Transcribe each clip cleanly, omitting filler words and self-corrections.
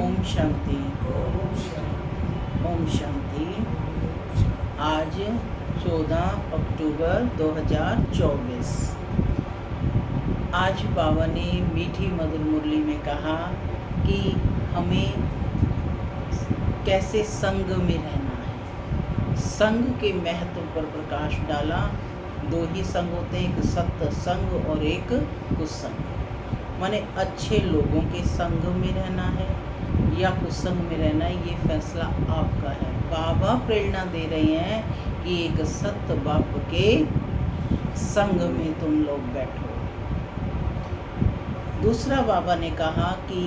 ओम शांति। ओम शांति। आज 14 अक्टूबर 2024। आज बाबा ने मीठी मधुर मुरली में कहा कि हमें कैसे संग में रहना है। संग के महत्व पर प्रकाश डाला। दो ही संग होते हैं, एक सत्य संग और एक कुसंग। माने अच्छे लोगों के संग में रहना है या कुसंग में रहना है, ये फैसला आपका है। बाबा प्रेरणा दे रहे हैं कि एक सत्य बाप के संग में तुम लोग बैठो। दूसरा बाबा ने कहा कि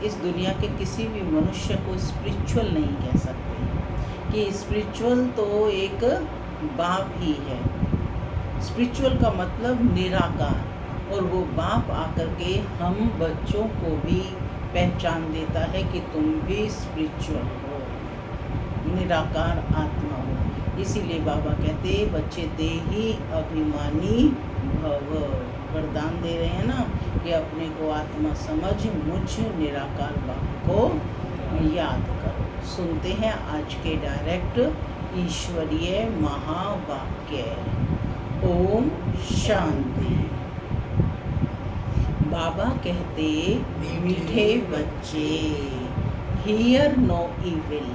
इस दुनिया के किसी भी मनुष्य को स्पिरिचुअल नहीं कह सकते, कि स्पिरिचुअल तो एक बाप ही है। स्पिरिचुअल का मतलब निराकार, और वो बाप आकर के हम बच्चों को भी पहचान देता है कि तुम भी स्पिरिचुअल हो, निराकार आत्मा हो। इसीलिए बाबा कहते बच्चे देही अभिमानी भव, वरदान दे रहे हैं ना कि अपने को आत्मा समझ मुझ निराकार बाप को याद करो। सुनते हैं आज के डायरेक्ट ईश्वरीय महावाक्य। ओम शांति। बाबा कहते मीठे बच्चे, hear no evil,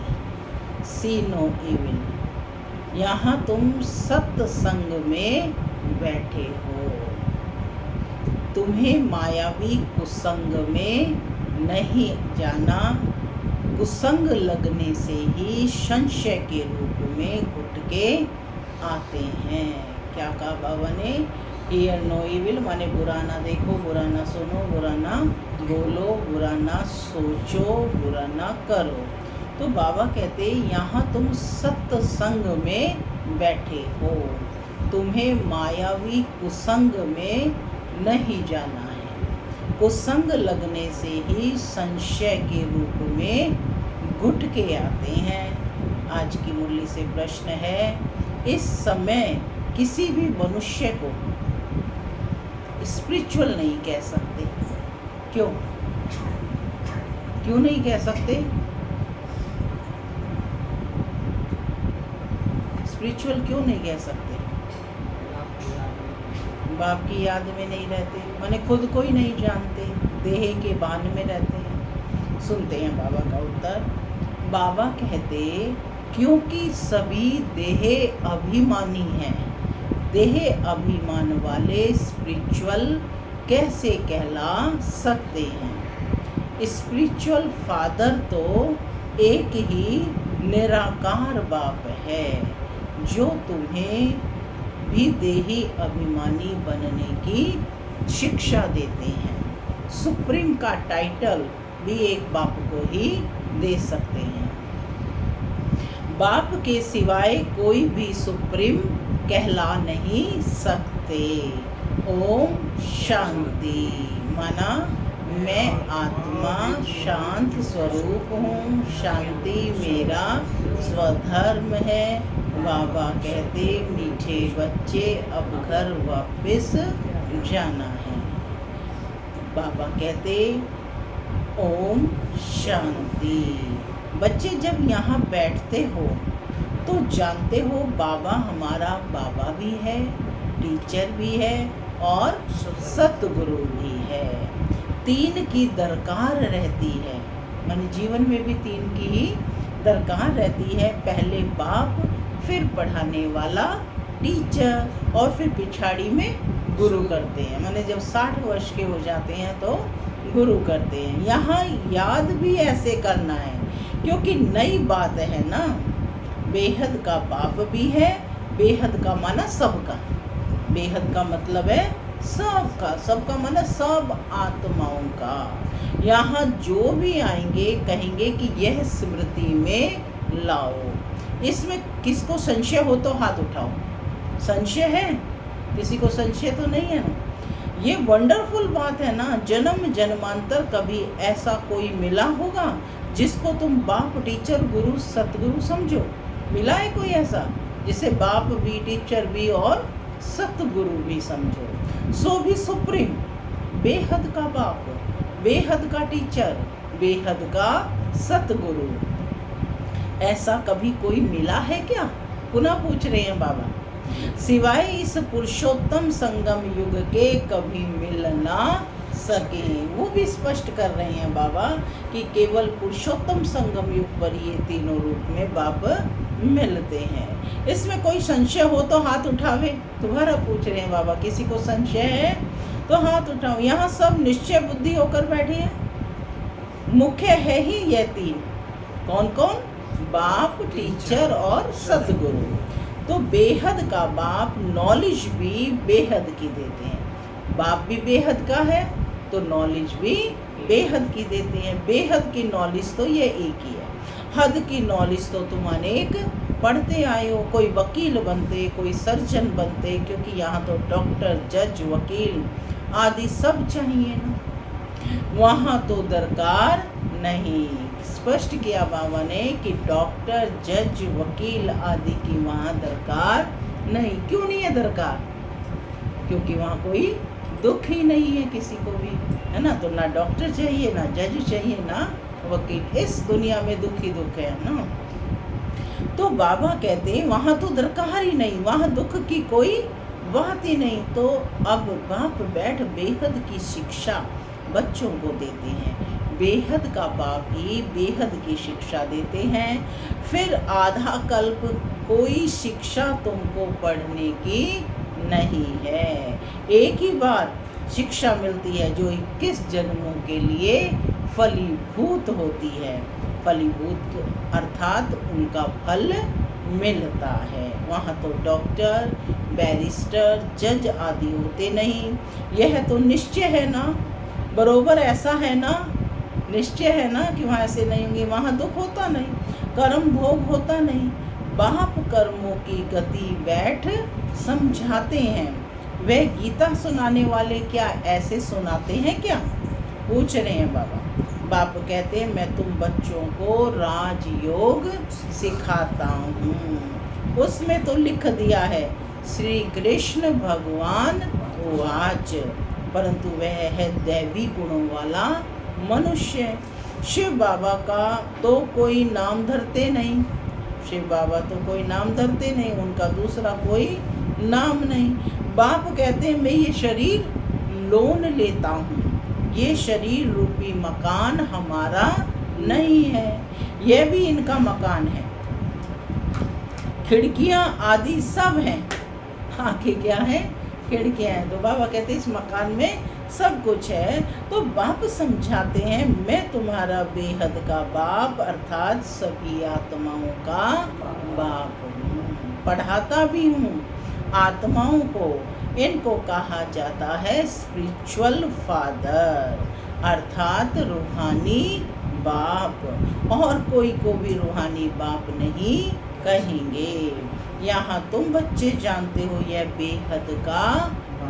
see no evil. यहाँ तुम सत्संग में बैठे हो। तुम्हें मायावी कुसंग में नहीं जाना। कुसंग लगने से ही संशय के रूप में घुट के आते हैं। क्या कहा बाबा ने? हियर नो इविल माने बुरा ना देखो, बुरा ना सुनो, बुरा ना बोलो, बुरा ना सोचो, बुरा ना करो। तो बाबा कहते यहाँ तुम सत्संग में बैठे हो, तुम्हें मायावी कुसंग में नहीं जाना है। कुसंग लगने से ही संशय के रूप में घुट के आते हैं। आज की मुरली से प्रश्न है, इस समय किसी भी मनुष्य को स्पिरिचुअल नहीं कह सकते। क्यों नहीं कह सकते? स्पिरिचुअल क्यों नहीं कह सकते? बाप की याद में नहीं रहते, माने खुद को ही नहीं जानते, देह के बान में रहते हैं। सुनते हैं बाबा का उत्तर। बाबा कहते क्योंकि सभी देह अभिमानी हैं। देह अभिमान वाले स्पिरिचुअल कैसे कहला सकते हैं? स्पिरिचुअल फादर तो एक ही निराकार बाप है, जो तुम्हें भी देही अभिमानी बनने की शिक्षा देते हैं। सुप्रीम का टाइटल भी एक बाप को ही दे सकते हैं। बाप के सिवाय कोई भी सुप्रीम कहला नहीं सकते। ओम शांति। माना मैं आत्मा शांत स्वरूप हूँ, शांति मेरा स्वधर्म है। बाबा कहते मीठे बच्चे अब घर वापस जाना है। बाबा कहते ओम शांति। बच्चे जब यहाँ बैठते हो तो जानते हो बाबा हमारा बाबा भी है, टीचर भी है और सतगुरु भी है। तीन की दरकार रहती है, माने जीवन में भी तीन की ही दरकार रहती है। पहले बाप, फिर पढ़ाने वाला टीचर, और फिर पिछाड़ी में गुरु करते हैं। माने जब 60 वर्ष के हो जाते हैं तो गुरु करते हैं। यहाँ याद भी ऐसे करना है, क्योंकि नई बात है ना। बेहद का बाप भी है, बेहद का माना सबका, बेहद का मतलब है सबका, सबका माना सब आत्माओं का। यहाँ जो भी आएंगे कहेंगे कि यह स्मृति में लाओ। इसमें किसको संशय हो तो हाथ उठाओ। संशय है? किसी को संशय तो नहीं है ना। ये वंडरफुल बात है ना। जन्म जन्मांतर कभी ऐसा कोई मिला होगा जिसको तुम बाप, टीचर, गुरु, सतगुरु समझो? मिला है कोई ऐसा जिसे बाप भी, टीचर भी और सतगुरु भी समझो? सो भी सुप्रीम, बेहद का बाप, बेहद का टीचर, बेहद का सतगुरु। ऐसा कभी कोई मिला है क्या? पुनः पूछ रहे हैं बाबा। सिवाय इस पुरुषोत्तम संगम युग के कभी मिल ना सके। वो भी स्पष्ट कर रहे हैं बाबा कि केवल पुरुषोत्तम संगम युग पर ये तीनों रूप में बाप मिलते हैं। इसमें कोई संशय हो तो हाथ उठावे। दोबारा पूछ रहे हैं बाबा, किसी को संशय है तो हाथ उठाओ। यहाँ सब निश्चय बुद्धि होकर बैठे हैं। मुख्य है ही यह तीन। कौन कौन? बाप, टीचर और सतगुरु। तो बेहद का बाप नॉलेज भी बेहद की देते हैं। बाप भी बेहद का है तो नॉलेज भी बेहद की देते हैं। बेहद की नॉलेज तो ये एक ही है। हद की नॉलेज तो तुम अनेक पढ़ते आए हो। कोई वकील बनते, कोई सर्जन बनते, क्योंकि यहाँ तो डॉक्टर, जज, वकील आदि सब चाहिए ना। वहाँ तो दरकार नहीं। स्पष्ट किया बाबा ने कि डॉक्टर, जज, वकील आदि की वहाँ दरकार नहीं। क्यों नहीं है दरकार? क्योंकि वहाँ कोई दुख ही नहीं है किसी को भी, है ना। तो ना डॉक्टर चाहिए, ना जज चाहिए, ना वकील। इस दुनिया में दुख ही दुख है ना। तो बाबा कहते हैं वहाँ तो दरकार ही नहीं, वहाँ दुख की कोई बात ही नहीं। तो अब बाप बैठ बेहद की शिक्षा बच्चों को देते हैं। बेहद का बाप ही बेहद की शिक्षा देते हैं। फिर आधा कल्प कोई शिक्षा तुमको पढ़ने की नहीं है। एक ही बार शिक्षा मिलती है जो 21 जन्मों के लिए फलीभूत होती है। फलीभूत अर्थात उनका फल मिलता है। वहाँ तो डॉक्टर, बैरिस्टर, जज आदि होते नहीं। यह तो निश्चय है ना, बरोबर ऐसा है ना, निश्चय है ना कि वहाँ ऐसे नहीं होंगे। वहाँ दुख होता नहीं, कर्म भोग होता नहीं। बाप कर्मों की गति बैठ समझाते हैं। वे गीता सुनाने वाले क्या ऐसे सुनाते हैं क्या? पूछ रहे हैं बाबा। बाप कहते हैं मैं तुम बच्चों को राजयोग सिखाता हूँ। उसमें तो लिख दिया है श्री कृष्ण भगवान उवाच, परंतु वह है दैवी गुणों वाला मनुष्य। शिव बाबा का तो कोई नाम धरते नहीं। शिव बाबा तो कोई नाम धरते नहीं, उनका दूसरा कोई नाम नहीं। बाप कहते हैं मैं ये शरीर लोन लेता हूँ। ये शरीर रूपी मकान हमारा नहीं है, यह भी इनका मकान है। खिड़कियाँ आदि सब हैं। आंखें क्या है? खिड़कियाँ हैं। तो बाबा कहते हैं इस मकान में सब कुछ है। तो बाप समझाते हैं मैं तुम्हारा बेहद का बाप अर्थात सभी आत्माओं का बाप हूँ। पढ़ाता भी हूँ आत्माओं को। इनको कहा जाता है स्पिरिचुअल फादर अर्थात रूहानी बाप। और कोई को भी रूहानी बाप नहीं कहेंगे। यहाँ तुम बच्चे जानते हो यह बेहद का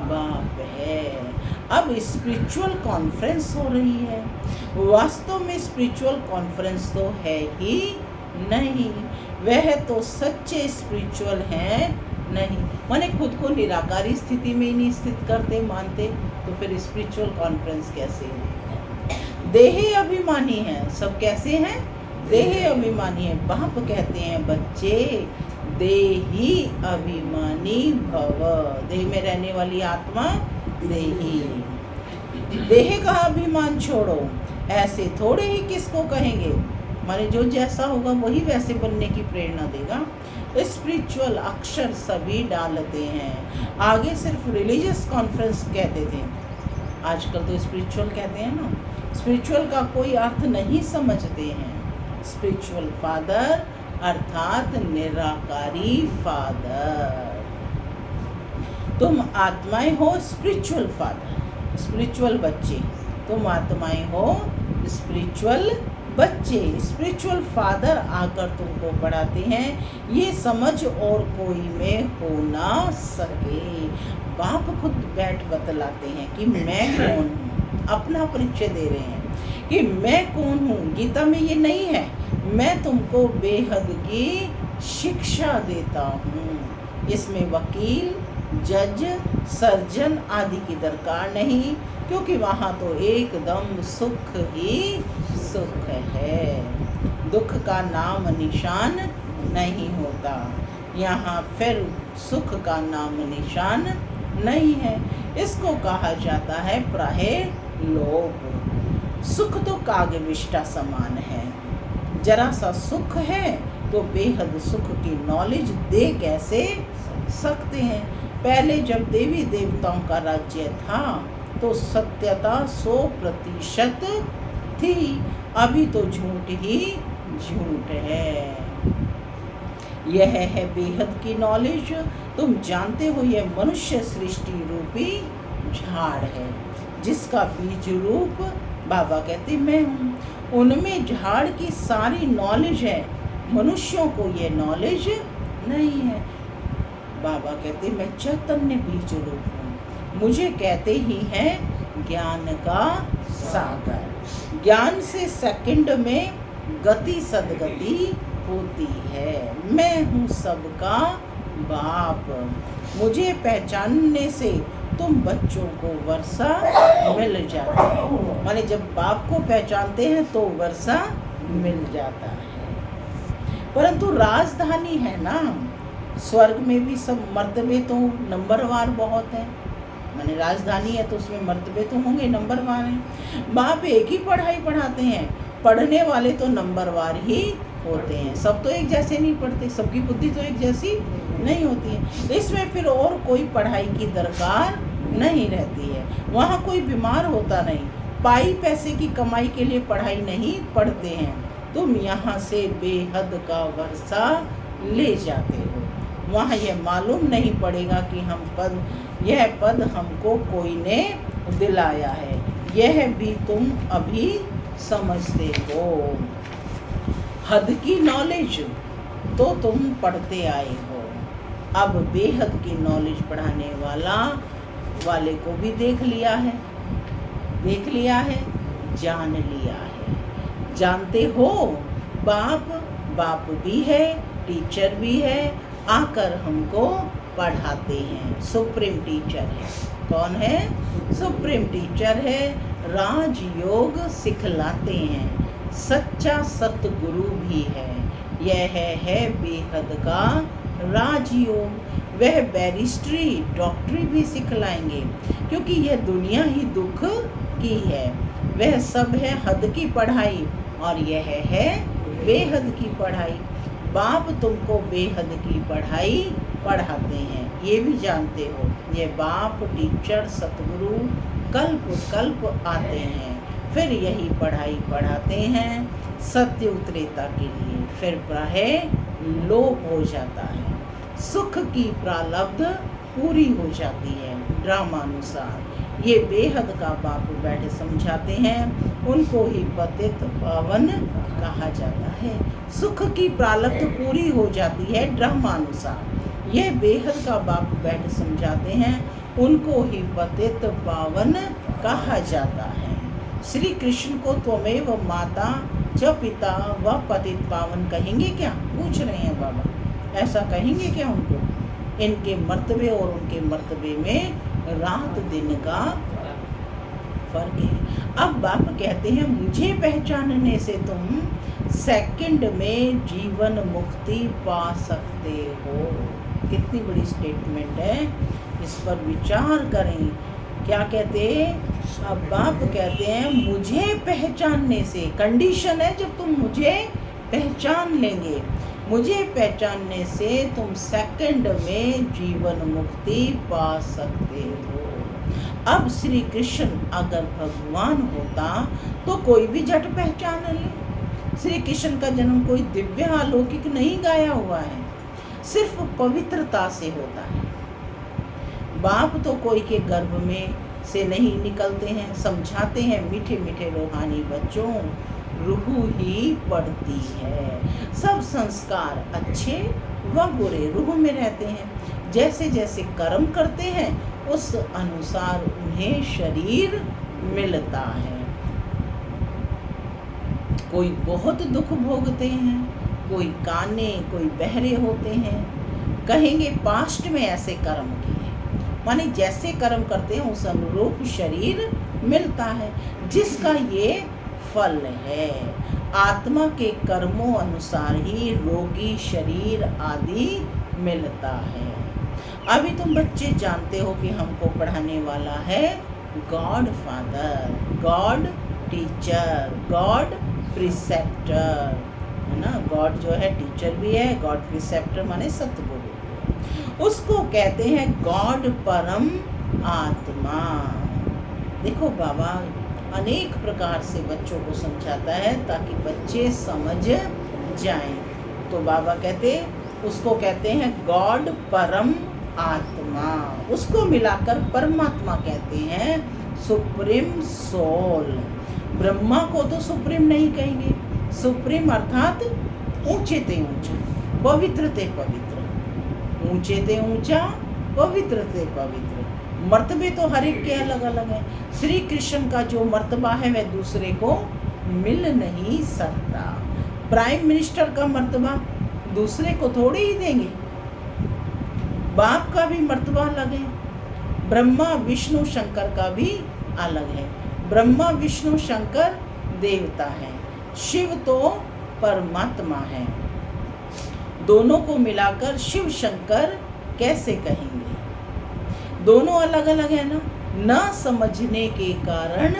बाप है। अब स्पिरिचुअल कॉन्फ्रेंस हो रही है। वास्तव में स्पिरिचुअल कॉन्फ्रेंस तो है ही नहीं। वह तो सच्चे स्पिरिचुअल हैं नहीं, माने खुद को निराकारी स्थिति में ही नहीं स्थित करते मानते, तो फिर स्पिरिचुअल कॉन्फ्रेंस कैसे है? देही अभिमानी हैं सब। कैसे हैं? देही अभिमानी है। बाप कहते हैं बच्चे देही अभिमानी भव। देह में रहने वाली आत्मा देही। देह का अभिमान छोड़ो। ऐसे थोड़े ही किसको कहेंगे, माने जो जैसा होगा वही वैसे बनने की प्रेरणा देगा। स्पिरिचुअल अक्षर सभी डालते हैं। आगे सिर्फ रिलीजियस कॉन्फ्रेंस कहते थे, आजकल तो स्पिरिचुअल कहते हैं ना। स्पिरिचुअल का कोई अर्थ नहीं समझते हैं। स्पिरिचुअल फादर अर्थात निराकारी फादर। तुम आत्माएं हो स्पिरिचुअल फादर, स्पिरिचुअल बच्चे। तुम आत्माएं हो स्पिरिचुअल बच्चे। स्पिरिचुअल फादर आकर तुमको पढ़ाते हैं। ये समझ और कोई में हो ना सके। बाप खुद बैठ बतलाते हैं कि मैं कौन हूँ। अपना परिचय दे रहे हैं कि मैं कौन हूँ। गीता में ये नहीं है। मैं तुमको बेहद की शिक्षा देता हूँ। इसमें वकील, जज, सर्जन आदि की दरकार नहीं, क्योंकि वहाँ तो एकदम सुख ही सुख है। दुख का नाम निशान नहीं होता। यहाँ फिर सुख का नाम निशान नहीं है। इसको कहा जाता है प्राहे लोभ। सुख तो कागविष्टा समान है। जरा सा सुख है तो बेहद सुख की नॉलेज दे कैसे सकते हैं। पहले जब देवी देवताओं का राज्य था तो सत्यता 100% थी, अभी तो झूठ ही झूठ है। यह है बेहद की नॉलेज। तुम जानते हो यह मनुष्य सृष्टि रूपी झाड़ है, जिसका बीज रूप बाबा कहते मैं हूँ। उनमें झाड़ की सारी नॉलेज है, मनुष्यों को ये नॉलेज नहीं है। बाबा कहते मैं चैतन्य बीज रूप हूँ। मुझे कहते ही हैं ज्ञान का सागर। ज्ञान से सेकंड में गति सदगति होती है। मैं हूँ सबका बाप। मुझे पहचानने से तुम बच्चों को वर्षा मिल जाता है। माने जब बाप को पहचानते हैं तो वर्षा मिल जाता है। परंतु राजधानी है ना, स्वर्ग में भी सब मर्तबे तो नंबरवार बहुत है। माने राजधानी है तो उसमें मर्तबे तो होंगे, नंबरवार हैं। बाप एक ही पढ़ाई पढ़ाते हैं, पढ़ने वाले तो नंबरवार ही होते हैं। सब तो एक जैसे नहीं पढ़ते, सबकी बुद्धि तो एक जैसी नहीं होती है। तो इसमें फिर और कोई पढ़ाई की दरकार नहीं रहती है। वहाँ कोई बीमार होता नहीं, पाई पैसे की कमाई के लिए पढ़ाई नहीं पढ़ते हैं। तुम यहाँ से बेहद का वर्षा ले जाते हो। वहाँ यह मालूम नहीं पड़ेगा कि यह पद हमको कोई ने दिलाया है, यह भी तुम अभी समझते हो। हद की नॉलेज तो तुम पढ़ते आए हो, अब बेहद की नॉलेज पढ़ाने वाले को भी देख लिया है, जान लिया है। जानते हो बाप भी है, टीचर भी है, आकर हमको पढ़ाते हैं। सुप्रीम टीचर है। कौन है? सुप्रीम टीचर है। राजयोग सिखलाते हैं। सच्चा सतगुरु भी है। यह है बेहद का राजयोग। वह बैरिस्ट्री, डॉक्टरी भी सिखलाएंगे, क्योंकि यह दुनिया ही दुख की है। वह सब है हद की पढ़ाई और यह है बेहद की पढ़ाई। बाप तुमको बेहद की पढ़ाई पढ़ाते हैं, ये भी जानते हो। ये बाप, टीचर, सतगुरु कल्प आते हैं, फिर यही पढ़ाई पढ़ाते हैं सत्य उत्रेता के लिए। फिर प्रायः लोप हो जाता है, सुख की प्रारब्ध पूरी हो जाती है ड्रामानुसार। ये बेहद का बाप बैठे समझाते हैं, उनको ही पतित पावन कहा जाता है। सुख की प्रारब्ध पूरी हो जाती है ड्रामानुसार। ये बेहद का बाप बैठे समझाते हैं, उनको ही पतित पावन कहा जाता है। श्री कृष्ण को त्वमेव माता च पिता व पतित पावन कहेंगे क्या? पूछ रहे हैं बाबा, ऐसा कहेंगे क्या उनको? इनके मर्तबे और उनके मर्तबे में रात दिन का फर्क है। अब बाप कहते हैं मुझे पहचानने से तुम सेकंड में जीवन मुक्ति पा सकते हो। कितनी बड़ी स्टेटमेंट है, इस पर विचार करें। क्या कहते हैं? अब बाप कहते हैं मुझे पहचानने से, कंडीशन है जब तुम मुझे पहचान लेंगे, मुझे पहचानने से तुम सेकंड में जीवन मुक्ति पा सकते हो। अब श्री कृष्ण अगर भगवान होता तो कोई भी झट पहचान ले। श्री कृष्ण का जन्म कोई दिव्य अलौकिक नहीं गाया हुआ है, सिर्फ पवित्रता से होता है। बाप तो कोई के गर्भ में से नहीं निकलते हैं। समझाते हैं मीठे मीठे रूहानी बच्चों, रूह ही पढ़ती है। सब संस्कार अच्छे व बुरे रूह में रहते हैं। जैसे जैसे कर्म करते हैं उस अनुसार उन्हें शरीर मिलता है। कोई बहुत दुख भोगते हैं, कोई काने, कोई बहरे होते हैं। कहेंगे पास्ट में ऐसे कर्म किए, माने जैसे कर्म करते हैं उस अनुरूप शरीर मिलता है, जिसका ये फल है। आत्मा के कर्मों अनुसार ही रोगी शरीर आदि मिलता है। अभी तुम बच्चे जानते हो कि हमको पढ़ाने वाला है God father, God teacher, God preceptor, है ना। गॉड जो है टीचर भी है, गॉड प्रिसेप्टर माने सतगुरु, उसको कहते हैं गॉड परम आत्मा। देखो बाबा अनेक प्रकार से बच्चों को समझाता है ताकि बच्चे समझ जाएं। तो बाबा उसको कहते हैं गॉड परम आत्मा, उसको मिलाकर परमात्मा कहते हैं, सुप्रीम सोल। ब्रह्मा को तो सुप्रीम नहीं कहेंगे, सुप्रीम अर्थात ऊंचे ते ऊंचा, पवित्र ते पवित्र, ऊंचे ते ऊंचा, पवित्र ते पवित्र। मर्तबे तो हर एक के अलग अलग हैं। श्री कृष्ण का जो मर्तबा है वह दूसरे को मिल नहीं सकता। प्राइम मिनिस्टर का मर्तबा दूसरे को थोड़ी ही देंगे। बाप का भी मर्तबा अलग है, ब्रह्मा विष्णु शंकर का भी अलग है। ब्रह्मा विष्णु शंकर देवता है, शिव तो परमात्मा है। दोनों को मिलाकर शिव शंकर कैसे कहेंगे? दोनों अलग अलग है ना। न समझने के कारण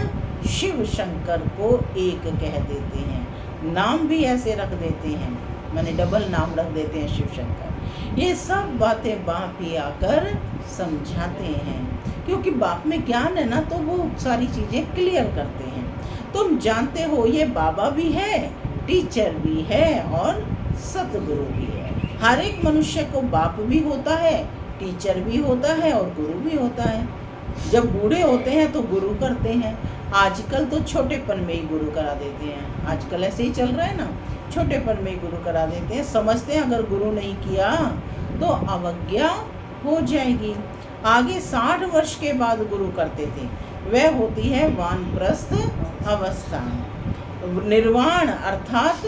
शिव शंकर को एक कह देते हैं, नाम भी ऐसे रख देते हैं, माने डबल नाम रख देते हैं शिव शंकर। ये सब बातें बाप ही आकर समझाते हैं, क्योंकि बाप में ज्ञान है ना, तो वो सारी चीज़ें क्लियर करते हैं। तुम जानते हो ये बाबा भी है, टीचर भी है और सतगुरु भी है। हर एक मनुष्य को बाप भी होता है, टीचर भी होता है और गुरु भी होता है। जब बूढ़े होते हैं तो गुरु करते हैं। आजकल तो छोटेपन में ही गुरु करा देते हैं, आजकल ऐसे ही चल रहा है ना, छोटेपन में ही गुरु करा देते हैं। समझते हैं अगर गुरु नहीं किया तो अवज्ञा हो जाएगी। आगे 60 वर्ष के बाद गुरु करते थे, वह होती है वानप्रस्थ अवस्था। निर्वाण अर्थात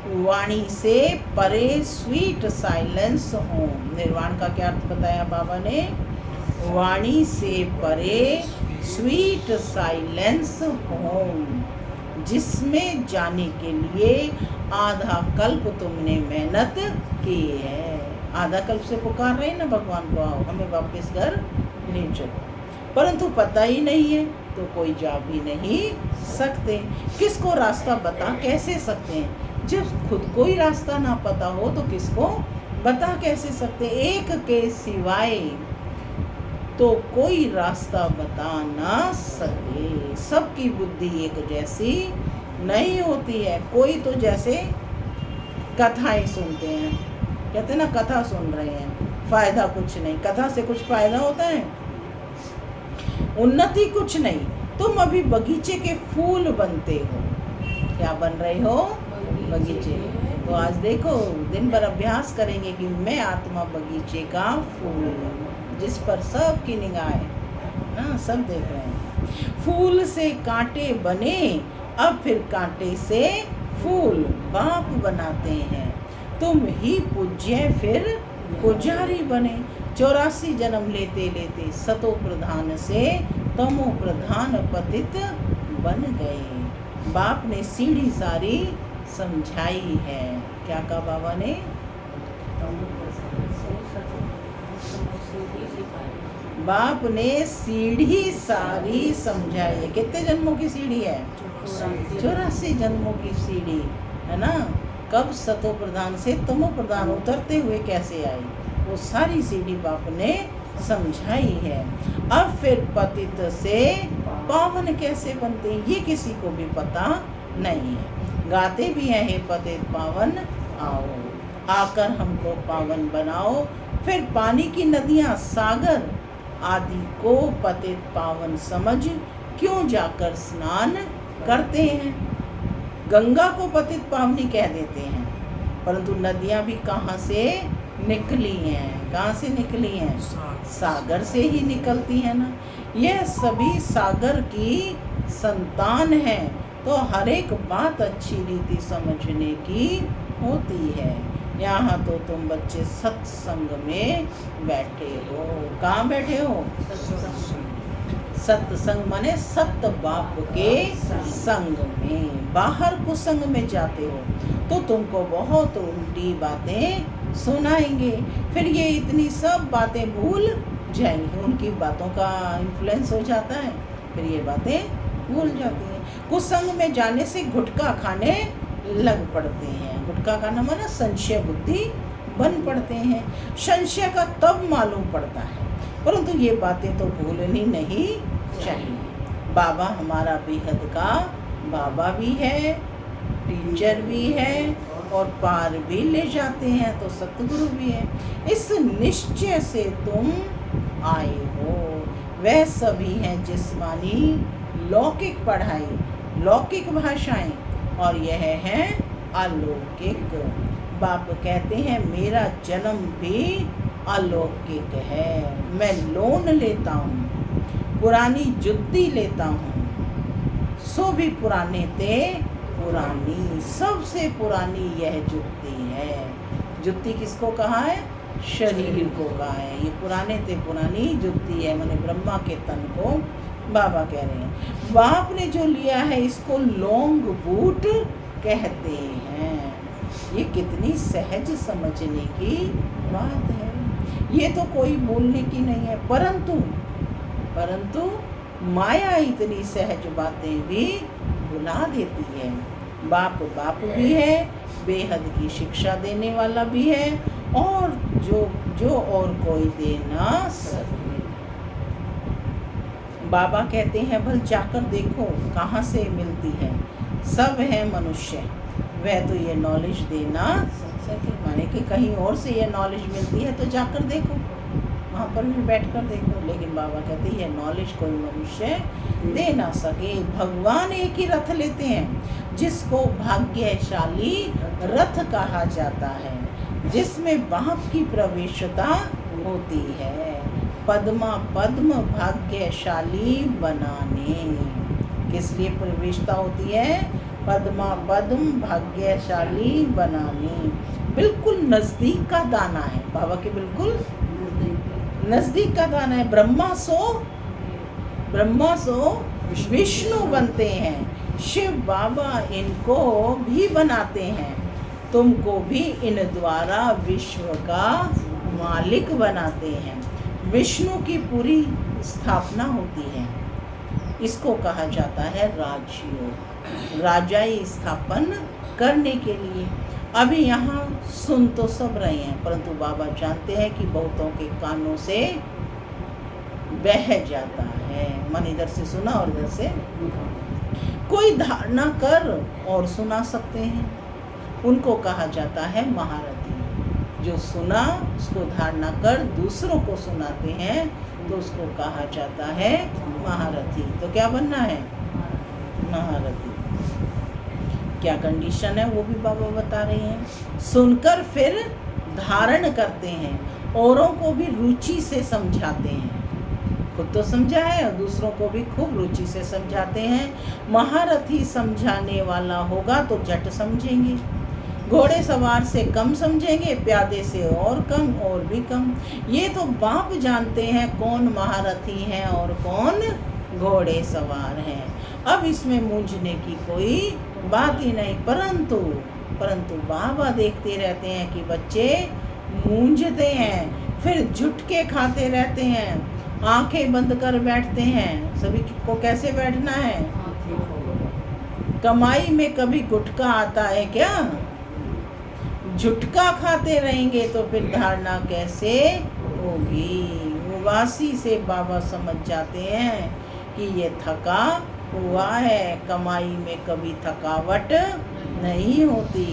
वाणी से परे स्वीट साइलेंस होम। निर्वाण का क्या अर्थ बताया बाबा ने? वाणी से परे स्वीट साइलेंस होम, जिसमें जाने के लिए आधा कल्प तुमने मेहनत की है। आधा कल्प से पुकार रहे हैं ना भगवान को, आओ हमें वापस घर ले चलो, परंतु पता ही नहीं है तो कोई जा भी नहीं सकते। किसको रास्ता बता कैसे सकते हैं? जब खुद को ही रास्ता ना पता हो तो किसको बता कैसे सकते? एक के सिवाय तो कोई रास्ता बता ना सके। सबकी बुद्धि एक जैसी नहीं होती है। कोई तो जैसे कथाएं सुनते हैं, कहते हैं ना कथा सुन रहे हैं, फायदा कुछ नहीं। कथा से कुछ फायदा होता है? उन्नति कुछ नहीं। तुम अभी बगीचे के फूल बनते हो। क्या बन रहे हो? बगीचे। तो आज देखो दिन भर अभ्यास करेंगे कि मैं आत्मा बगीचे का फूल हूँ, जिस पर सबकी निगाहें ना सब देख रहे हैं। फूल से कांटे बने, अब फिर कांटे से फूल बाप बनाते हैं। तुम ही पूज्य फिर पुजारी बने। 84 जन्म लेते लेते सतो प्रधान से तमो प्रधान पतित बन गए। बाप ने सीढ़ी सारी समझाई है। क्या कहा बाबा ने? बाप ने सीढ़ी सारी समझाई है। कितने जन्मों की सीढ़ी है? 84 जन्मों की सीढ़ी है ना। कब सतो प्रधान से तमो प्रधान उतरते हुए कैसे आई, वो सारी सीढ़ी बाप ने समझाई है। अब फिर पतित से पावन कैसे बनते हैं ये किसी को भी पता नहीं है। गाते भी हैं, हे पतित पावन आओ, आकर हमको पावन बनाओ। फिर पानी की नदियाँ सागर आदि को पतित पावन समझ क्यों जाकर स्नान करते हैं। गंगा को पतित पावनी कह देते हैं, परंतु नदियाँ भी कहाँ से निकली हैं? कहाँ से निकली हैं? सागर से ही निकलती है ना। यह सभी सागर की संतान है, तो हर एक बात अच्छी रीति समझने की होती है। यहाँ तो तुम बच्चे सत्संग में बैठे हो। कहाँ बैठे हो? सत्संग माने सत बाप के संग में। बाहर कुसंग में जाते हो तो तुमको बहुत उल्टी बातें सुनाएंगे, फिर ये इतनी सब बातें भूल जाएंगे। उनकी बातों का इन्फ्लुएंस हो जाता है, फिर ये बातें भूल जाती हैं। कुसंग में जाने से गुटखा खाने लग पड़ते हैं। गुटखा खाना माना संशय बुद्धि बन पड़ते हैं। संशय का तब मालूम पड़ता है, परंतु ये बातें तो भूलनी नहीं चाहिए। बाबा हमारा बेहद का बाबा भी है, टीचर भी है और पार भी ले जाते हैं तो सतगुरु भी है। इस निश्चय से तुम आए हो। वह सभी हैं जिस्मानी लौकिक पढ़ाई, लौकिक भाषाएं, और यह है अलौकिक। बाप कहते हैं मेरा जन्म भी अलौकिक है। मैं लोन लेता हूँ, पुरानी जुत्ती लेता हूँ, सो भी पुराने ते पुरानी, सबसे पुरानी यह जुत्ती है। जुत्ती किसको कहा है? शरीर को कहा है। ये पुराने ते पुरानी जुत्ती है, माने ब्रह्मा के तन को बाबा कह रहे हैं। बाप ने जो लिया है इसको लॉन्ग बूट कहते हैं। ये कितनी सहज समझने की बात है। ये तो कोई बोलने की नहीं है, परंतु माया इतनी सहज बातें भी भुला देती है। बाप बाप भी है, बेहद की शिक्षा देने वाला भी है, और जो और कोई दे ना सके। बाबा कहते हैं भल जाकर देखो कहाँ से मिलती है, सब है मनुष्य, वह तो ये नॉलेज देना सके। माने कि कहीं और से ये नॉलेज मिलती है तो जाकर देखो, वहाँ पर भी बैठकर देखो। लेकिन बाबा कहते हैं ये नॉलेज कोई मनुष्य दे ना सके। भगवान एक ही रथ लेते हैं जिसको भाग्यशाली रथ कहा जाता है, जिसमें बाप की प्रवेशता होती है। पद्मा पद्म भाग्यशाली बनाने, किस लिए प्रवेशता होती है? पद्मा पद्म भाग्यशाली बनाने। बिल्कुल नजदीक का दाना है बाबा के, बिल्कुल नजदीक का दाना है। ब्रह्मा सो विष्णु बनते हैं, शिव बाबा इनको भी बनाते हैं, तुमको भी इन द्वारा विश्व का मालिक बनाते हैं। विष्णु की पूरी स्थापना होती है, इसको कहा जाता है राजयोग। राजाई स्थापन करने के लिए अभी यहाँ सुन तो सब रहे हैं, परंतु बाबा जानते हैं कि बहुतों के कानों से बह जाता है। मन इधर से सुना और इधर से कोई धारणा कर और सुना सकते हैं, उनको कहा जाता है महारथी। जो सुना उसको धारणा कर दूसरों को सुनाते हैं तो उसको कहा जाता है महारथी। तो क्या बनना है? महारथी। क्या कंडीशन है वो भी बाबा बता रहे हैं। सुनकर फिर धारण करते हैं, औरों को भी रुचि से समझाते हैं। खुद तो समझा है और दूसरों को भी खूब रुचि से समझाते हैं। महारथी समझाने वाला होगा तो झट समझेंगे, घोड़े सवार से कम समझेंगे, प्यादे से और कम और भी कम। ये तो बाप जानते हैं कौन महारथी हैं और कौन घोड़े सवार हैं। अब इसमें मूंझने की कोई बात ही नहीं, परंतु बाबा देखते रहते हैं कि बच्चे मूंझते हैं, फिर झुटके खाते रहते हैं, आंखें बंद कर बैठते हैं। सभी को कैसे बैठना है? कमाई में कभी गुटखा आता है क्या? झुटका खाते रहेंगे तो फिर धारणा कैसे होगी? उबासी से बाबा समझ जाते हैं कि ये थका हुआ है, कमाई में कभी थकावट नहीं होती।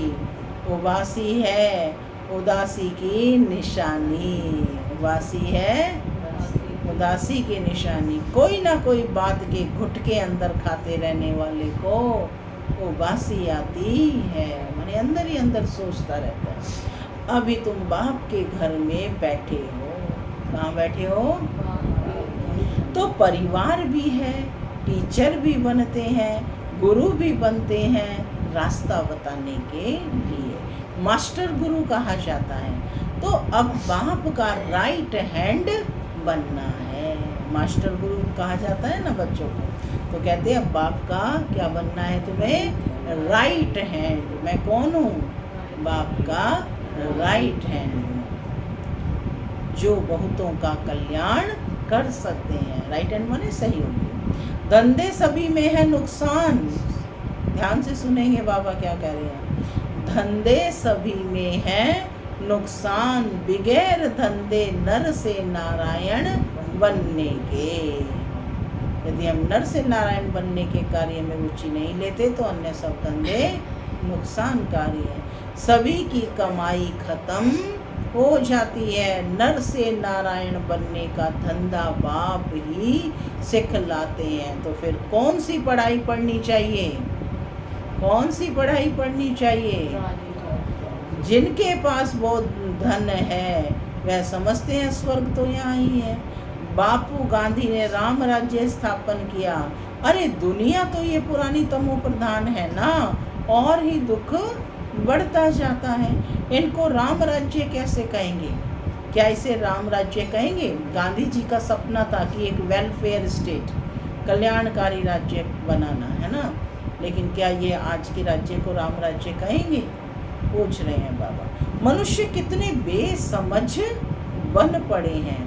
उबासी है उदासी की निशानी, उबासी है उदासी की निशानी। कोई ना कोई बात के घुटके अंदर खाते रहने वाले को उबासी आती है, माने अंदर ही अंदर सोचता रहता है। अभी तुम बाप के घर में बैठे हो, कहाँ बैठे हो? तो परिवार भी है, टीचर भी बनते हैं, गुरु भी बनते हैं रास्ता बताने के लिए। मास्टर गुरु कहा जाता है। तो अब बाप का राइट हैंड बनना है। मास्टर गुरु कहा जाता है ना बच्चों को, तो कहते हैं अब बाप का क्या बनना है तुम्हें? Right hand. मैं कौन हूँ? बाप का राइट हैंड हूँ, जो बहुतों का कल्याण कर सकते हैं। राइट हैंड माने सहयोगी। धंधे सभी में है नुकसान। ध्यान से सुनेंगे बाबा क्या कह रहे हैं। धंधे सभी में है नुकसान, बिगैर धंधे नर से नारायण बनने के। यदि हम नर से नारायण बनने के कार्य में रुचि नहीं लेते तो अन्य सब धंधे नुकसानकारी है। सभी की कमाई खत्म हो जाती है। नर से नारायण बनने का धंधा बाप ही सिखलाते हैं। तो फिर कौन सी पढ़ाई पढ़नी चाहिए? कौन सी पढ़ाई पढ़नी चाहिए? जिनके पास बहुत धन है वह समझते हैं स्वर्ग तो यहाँ ही है। बापू गांधी ने राम राज्य स्थापन किया। अरे दुनिया तो ये पुरानी तमो प्रधान है ना, और ही दुख बढ़ता जाता है। इनको राम राज्य कैसे कहेंगे? क्या इसे राम राज्य कहेंगे? गांधी जी का सपना था कि एक वेलफेयर स्टेट, कल्याणकारी राज्य बनाना है ना, लेकिन क्या ये आज के राज्य को राम राज्य कहेंगे? पूछ रहे हैं बाबा। मनुष्य कितने बेसमझ बन पड़े हैं।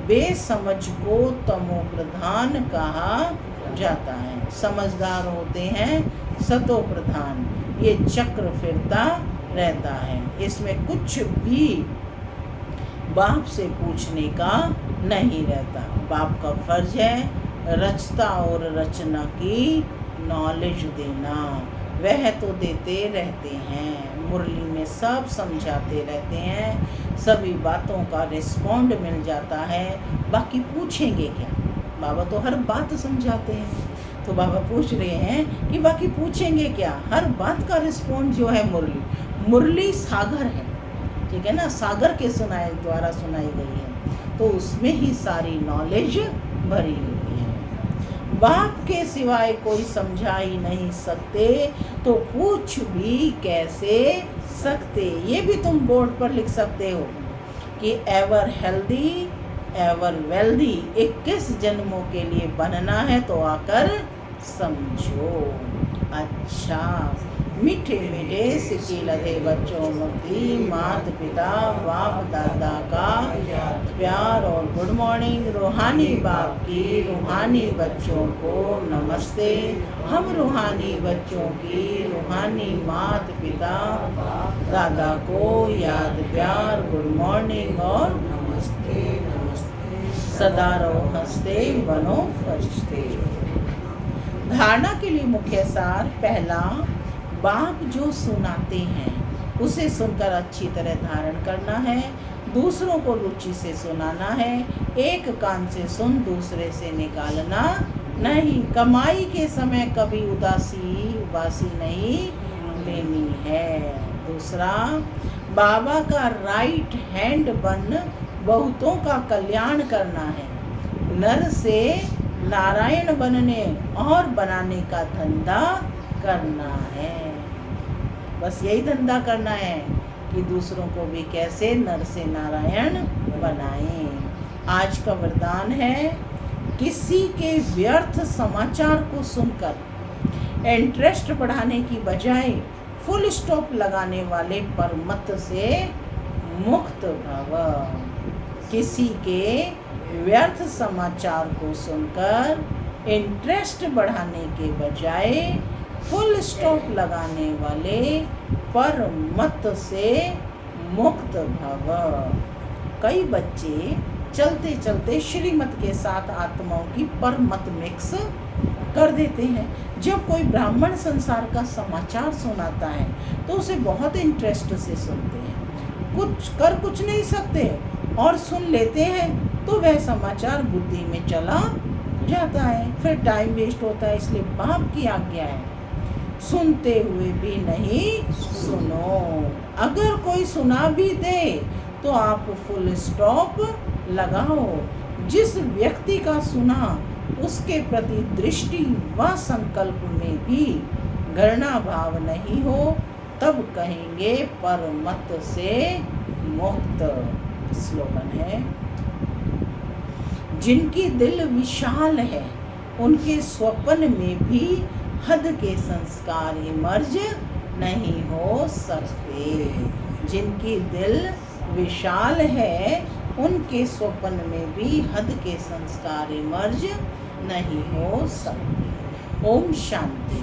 बेसमझ को तमो प्रधान कहा जाता है। समझदार होते हैं सतो प्रधान। ये चक्र फिरता रहता है, इसमें कुछ भी बाप से पूछने का नहीं रहता। बाप का फर्ज है रचता और रचना की नॉलेज देना। वह तो देते रहते हैं, मुरली में सब समझाते रहते हैं, सभी बातों का रिस्पॉन्ड मिल जाता है। बाकी पूछेंगे क्या? बाबा तो हर बात समझाते हैं। तो बाबा पूछ रहे हैं कि बाकी पूछेंगे क्या? हर बात का रिस्पॉन्ड जो है मुरली सागर है, ठीक है ना, सागर के द्वारा सुनाई गई है, तो उसमें ही सारी नॉलेज भरी हुई है। बाप के सिवाय कोई समझा ही नहीं सकते, तो पूछ भी कैसे सकते? ये भी तुम बोर्ड पर लिख सकते हो कि एवर हेल्दी एवर वेल्दी 21 जन्मों के लिए बनना है तो आकर समझो। अच्छा, मीठे मीठे सिक्की लगे बच्चों मुक्ति, माता पिता बाप दादा का प्यार और गुड मॉर्निंग। रूहानी बाप की रूहानी बच्चों को नमस्ते। हम रूहानी बच्चों की रूहानी माता पिता दादा को याद प्यार गुड मॉर्निंग और नमस्ते। सदा रहो हंसते बनो फरिश्ते। धारणा के लिए मुख्य सार। पहला, बाप जो सुनाते हैं उसे सुनकर अच्छी तरह धारण करना है। दूसरों को रुचि से सुनाना है। एक कान से सुन दूसरे से निकालना नहीं। कमाई के समय कभी उबासी नहीं लेनी है। दूसरा, बाबा का राइट हैंड बन बहुतों का कल्याण करना है। नर से नारायण बनने और बनाने का धंधा करना है। बस यही धंधा करना है कि दूसरों को भी कैसे नर से नारायण बनाएं। आज का वरदान है, किसी के व्यर्थ समाचार को सुनकर इंटरेस्ट बढ़ाने की बजाय फुल स्टॉप लगाने वाले परमत से मुक्त भव। किसी के व्यर्थ समाचार को सुनकर इंटरेस्ट बढ़ाने के बजाय फुल स्टॉप लगाने वाले परमत से मुक्त भव। कई बच्चे चलते चलते श्रीमत के साथ आत्माओं की परमत मिक्स कर देते हैं। जब कोई ब्राह्मण संसार का समाचार सुनाता है तो उसे बहुत इंटरेस्ट से सुनते हैं। कुछ नहीं सकते और सुन लेते हैं तो वह समाचार बुद्धि में चला जाता है, फिर टाइम वेस्ट होता है। इसलिए बाप की आज्ञा है, सुनते हुए भी नहीं सुनो। अगर कोई सुना भी दे तो आप फुल स्टॉप लगाओ। जिस व्यक्ति का सुना उसके प्रति दृष्टि व संकल्प में भी घृणा भाव नहीं हो तब कहेंगे परमत से मुक्त। स्लोगन है, जिनकी दिल विशाल है उनके स्वप्न में भी हद के संस्कार मर्ज नहीं हो सकते। जिनकी दिल विशाल है उनके स्वप्न में भी हद के संस्कार मर्ज नहीं हो सकते। ओम शांति।